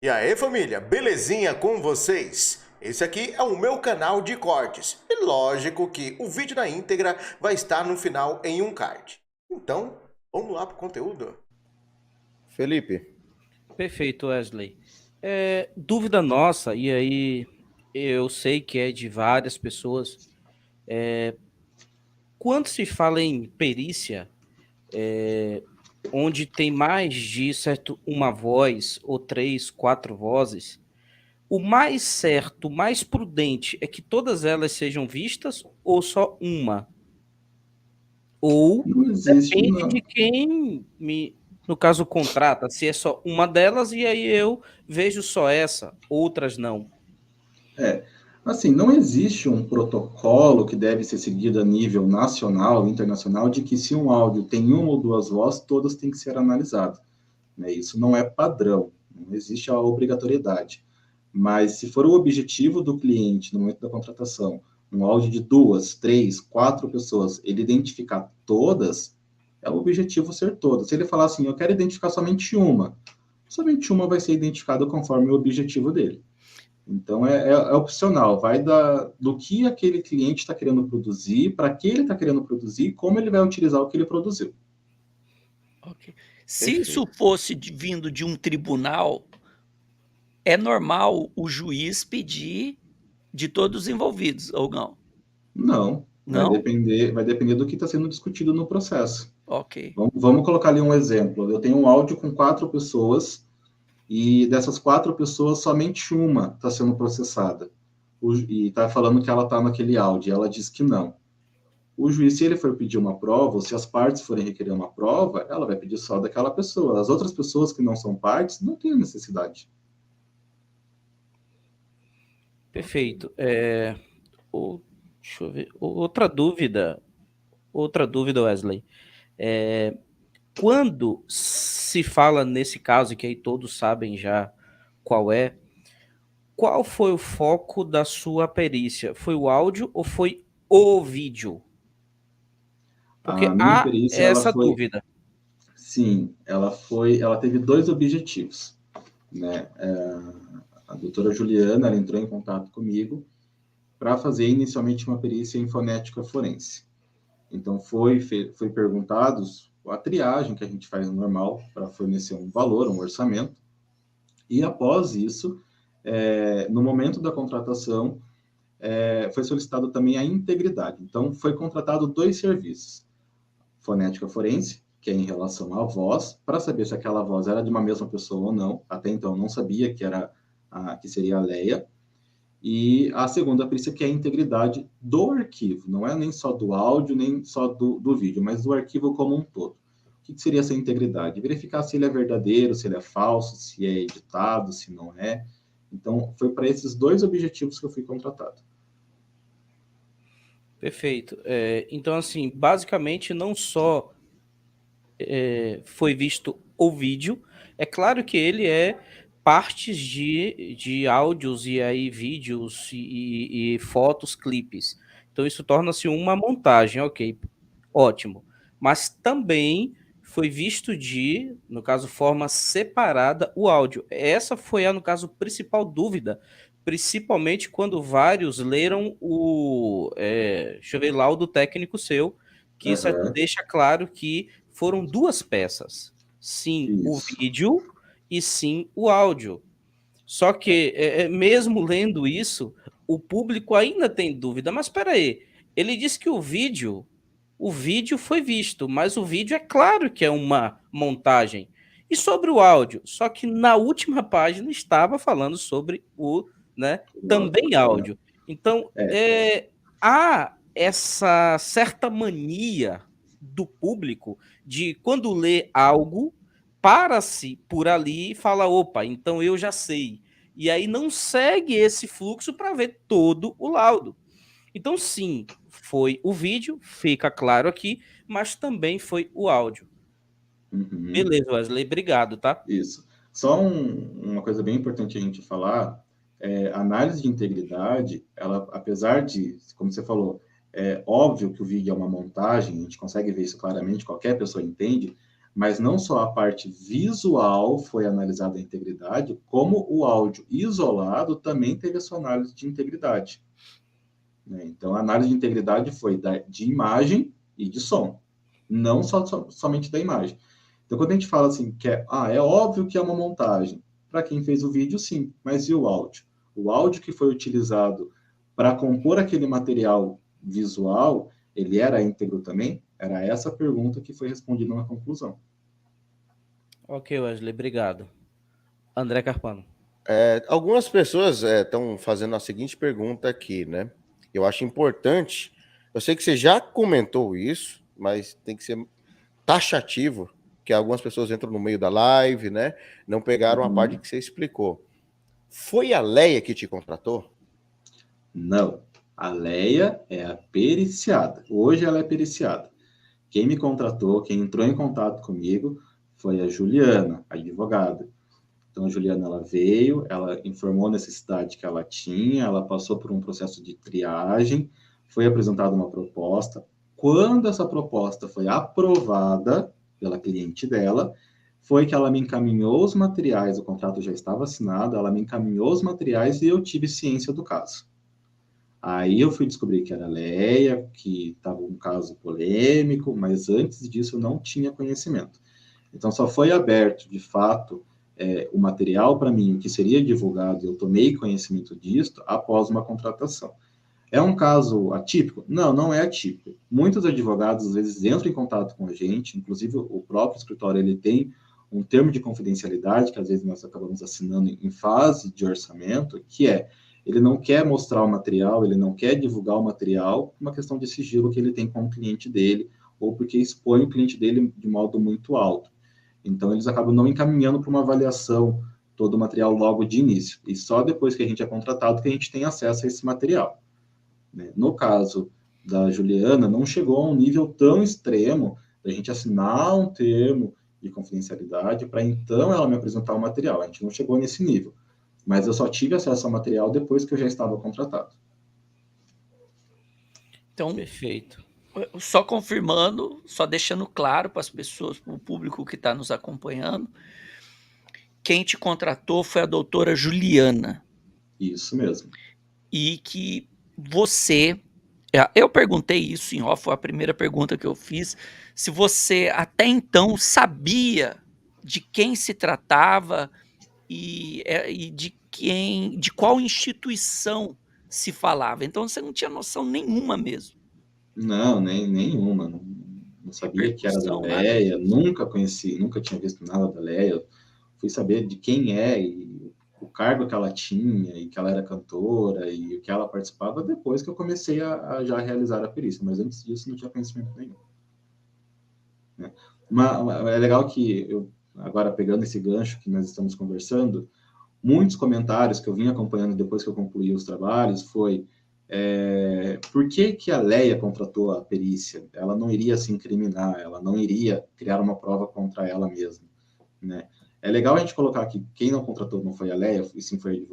E aí, família, belezinha com vocês? Esse aqui é o meu canal de cortes. E lógico que o vídeo na íntegra vai estar no final em um card. Então, vamos lá pro conteúdo. Felipe, Perfeito, Wesley. Dúvida nossa, e aí eu sei que é de várias pessoas. Quando se fala em perícia, onde tem mais de certo uma voz ou três, quatro vozes, o mais certo, o mais prudente é que todas elas sejam vistas ou só uma? Ou não existe, depende de não. quem no caso, contrata, se é só uma delas e aí eu vejo só essa, outras não. É, assim, não existe um protocolo que deve ser seguido a nível nacional, internacional, de que se um áudio tem uma ou duas vozes, todas têm que ser analisadas. Né? Isso não é padrão, não existe a obrigatoriedade. Mas se for o objetivo do cliente no momento da contratação, um áudio de duas, três, quatro pessoas, ele identificar todas, é o objetivo ser todas. Se ele falar assim, eu quero identificar somente uma vai ser identificada conforme o objetivo dele. Então, é opcional, vai do que aquele cliente está querendo produzir, para que ele está querendo produzir e como ele vai utilizar o que ele produziu. Ok. Se isso Perfeito. fosse vindo de um tribunal, é normal o juiz pedir de todos os envolvidos, ou não? Não, Não? vai depender do que está sendo discutido no processo. Ok. Vamos colocar ali um exemplo. Eu tenho um áudio com quatro pessoas e dessas quatro pessoas, somente uma está sendo processada. E está falando que ela está naquele áudio, e ela diz que não. O juiz, se ele for pedir uma prova, ou se as partes forem requerer uma prova, ela vai pedir só daquela pessoa. As outras pessoas que não são partes não têm necessidade. Perfeito. Deixa eu ver. Outra dúvida, Wesley. Quando se fala nesse caso, que aí todos sabem já qual foi o foco da sua perícia? Foi o áudio ou foi o vídeo? A Porque minha há perícia, ela essa foi, dúvida. sim, ela teve dois objetivos, né? A doutora Juliana, ela entrou em contato comigo para fazer inicialmente uma perícia em fonética forense. Então, foi perguntados a triagem que a gente faz normal para fornecer um valor, um orçamento, e após isso, no momento da contratação, foi solicitado também a integridade. Então, foi contratado dois serviços: fonética forense, que é em relação à voz, para saber se aquela voz era de uma mesma pessoa ou não. Até então, não sabia que seria a Leia. E a segunda perícia, que é a integridade do arquivo, não é nem só do áudio, nem só do vídeo, mas do arquivo como um todo. O que seria essa integridade? Verificar se ele é verdadeiro, se ele é falso, se é editado, se não é. Então, foi para esses dois objetivos que eu fui contratado. Perfeito. Então, assim, basicamente, não só foi visto o vídeo, é claro que ele é partes de áudios e aí vídeos e fotos, clipes. Então, isso torna-se uma montagem, ok, ótimo. Mas também foi visto no caso, forma separada o áudio. Essa foi no caso, principal dúvida, principalmente quando vários leram deixa eu ver, laudo técnico seu, que certo, Uhum. deixa claro que foram duas peças. Sim, o Isso. vídeo e sim o áudio. Só que, mesmo lendo isso, o público ainda tem dúvida. Mas espera aí, ele disse que o vídeo foi visto, mas o vídeo é claro que é uma montagem. E sobre o áudio? Só que na última página estava falando sobre né, O áudio. também áudio. Então, É, há essa certa mania do público de quando lê algo, para-se por ali e fala, opa, então eu já sei. E aí não segue esse fluxo para ver todo o laudo. Então, sim, foi o vídeo, fica claro aqui, mas também foi o áudio. uhum. Beleza, Wesley, obrigado, tá? Isso. Só uma coisa bem importante a gente falar, a análise de integridade, ela, apesar de, como você falou, é óbvio que o vídeo é uma montagem, a gente consegue ver isso claramente, qualquer pessoa entende, Mas não só a parte visual foi analisada a integridade, como o áudio isolado também teve a sua análise de integridade. Né? Então, a análise de integridade foi de imagem e de som, não somente da imagem. Então, quando a gente fala assim, que é óbvio que é uma montagem, para quem fez o vídeo, sim, mas e o áudio? O áudio que foi utilizado para compor aquele material visual, ele era íntegro também? Era essa a pergunta que foi respondida na conclusão. Ok, Wesley, obrigado. André Carpano. Algumas pessoas estão fazendo a seguinte pergunta aqui, né? Eu acho importante. Eu sei que você já comentou isso, mas tem que ser taxativo, que algumas pessoas entram no meio da live, né? Não pegaram a parte que você explicou. Foi a Leia que te contratou? Não. A Leia é a periciada. Hoje ela é periciada. Quem me contratou, quem entrou em contato comigo, foi a Juliana, a advogada. Então, a Juliana, ela veio, ela informou a necessidade que ela tinha, ela passou por um processo de triagem, foi apresentada uma proposta. Quando essa proposta foi aprovada pela cliente dela, foi que ela me encaminhou os materiais, o contrato já estava assinado, ela me encaminhou os materiais e eu tive ciência do caso. Aí eu fui descobrir que era Leia, que estava um caso polêmico, mas antes disso eu não tinha conhecimento. Então só foi aberto, de fato, o material para mim, que seria divulgado, eu tomei conhecimento disto após uma contratação. É um caso atípico? Não, não é atípico. Muitos advogados, às vezes, entram em contato com a gente, inclusive o próprio escritório, ele tem um termo de confidencialidade, que às vezes nós acabamos assinando em fase de orçamento, que ele não quer mostrar o material, ele não quer divulgar o material, uma questão de sigilo que ele tem com o cliente dele, ou porque expõe o cliente dele de modo muito alto. Então, eles acabam não encaminhando para uma avaliação todo o material logo de início. E só depois que a gente é contratado que a gente tem acesso a esse material. Né? No caso da Juliana, não chegou a um nível tão extremo da gente assinar um termo de confidencialidade para então ela me apresentar o material. A gente não chegou nesse nível. Mas eu só tive acesso ao material depois que eu já estava contratado. Então, Perfeito. só confirmando, só deixando claro para as pessoas, para o público que está nos acompanhando, quem te contratou foi a doutora Juliana. Isso mesmo. E que você... Eu perguntei isso em off, foi a primeira pergunta que eu fiz, se você até então sabia de quem se tratava e de qual instituição se falava. Então você não tinha noção nenhuma mesmo. Não, nenhuma. Não sabia que era da Repercussão, nada Leia, disso. nunca conheci, nunca tinha visto nada da Leia. Fui saber de quem é e o cargo que ela tinha e que ela era cantora e o que ela participava depois que eu comecei a já realizar a perícia, mas antes disso não tinha conhecimento nenhum. Né? É legal que eu, agora pegando esse gancho que nós estamos conversando, muitos comentários que eu vim acompanhando depois que eu concluí os trabalhos foi por que a Leia contratou a perícia? Ela não iria se incriminar, ela não iria criar uma prova contra ela mesma, né? É legal a gente colocar que quem não contratou não foi a Leia, e sim foi a advogada.